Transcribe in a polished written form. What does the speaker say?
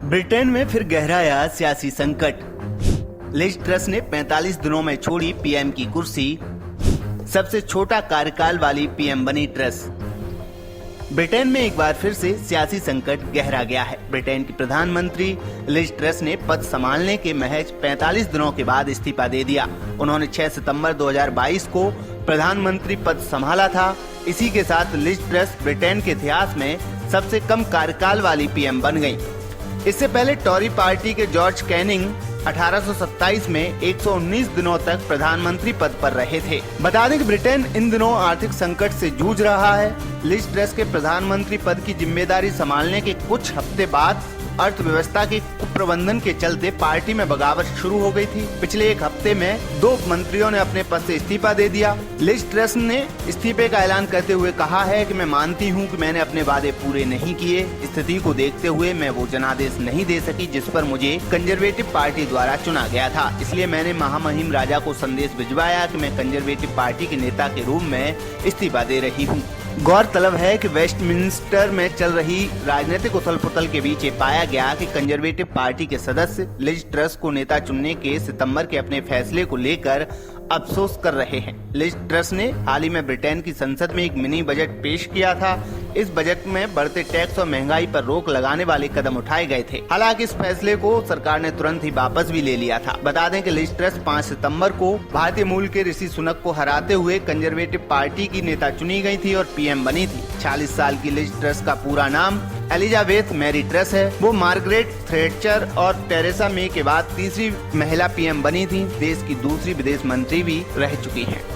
Britain में फिर गहराया सियासी संकट। लिज ट्रस ने 45 दिनों में छोड़ी पीएम की कुर्सी। सबसे छोटा कार्यकाल वाली पीएम बनी ट्रस। ब्रिटेन में एक बार फिर से सियासी संकट गहरा गया है। ब्रिटेन की प्रधानमंत्री लिज ट्रस ने पद संभालने के महज 45 दिनों के बाद इस्तीफा दे दिया। उन्होंने 6 सितंबर 2022 को प्रधानमंत्री पद संभाला था। इसी के साथ लिज ट्रस ब्रिटेन के इतिहास में सबसे कम कार्यकाल वाली पीएम बन गयी। इससे पहले टॉरी पार्टी के जॉर्ज कैनिंग 1827 में 119 दिनों तक प्रधानमंत्री पद पर रहे थे। बता दें कि ब्रिटेन इन दिनों आर्थिक संकट से जूझ रहा है। लिज ट्रस के प्रधानमंत्री पद की जिम्मेदारी संभालने के कुछ हफ्ते बाद अर्थव्यवस्था के कुप्रबंधन के चलते पार्टी में बगावत शुरू हो गई थी। पिछले एक हफ्ते में 2 मंत्रियों ने अपने पद से इस्तीफा दे दिया। लिज ट्रस ने इस्तीफे का ऐलान करते हुए कहा है कि मैं मानती हूं कि मैंने अपने वादे पूरे नहीं किए। स्थिति को देखते हुए मैं वो जनादेश नहीं दे सकी जिस पर मुझे कंजर्वेटिव पार्टी द्वारा चुना गया था। इसलिए मैंने महामहिम राजा को संदेश भिजवाया कि मैं कंजर्वेटिव पार्टी के नेता के रूप में इस्तीफा दे रही हूँ। गौरतलब है कि वेस्टमिंस्टर में चल रही राजनीतिक उथल-पुथल के बीच ये पाया गया कि कंजर्वेटिव पार्टी के सदस्य लिज ट्रस को नेता चुनने के सितंबर के अपने फैसले को लेकर अफसोस कर रहे हैं। लिज ट्रस ने हाल ही में ब्रिटेन की संसद में एक मिनी बजट पेश किया था। इस बजट में बढ़ते टैक्स और महंगाई पर रोक लगाने वाले कदम उठाए गए थे। हालांकि इस फैसले को सरकार ने तुरंत ही वापस भी ले लिया था। बता दें कि लिज ट्रस 5 सितंबर को भारतीय मूल के ऋषि सुनक को हराते हुए कंजर्वेटिव पार्टी की नेता चुनी गई थी और पीएम बनी थी। 40 साल की लिज ट्रस का पूरा नाम एलिजाबेथ मैरी ट्रस है। वो मार्गरेट थैचर और टेरेसा मे के बाद तीसरी महिला पीएम बनी थी। देश की दूसरी विदेश मंत्री भी रह चुकी हैं।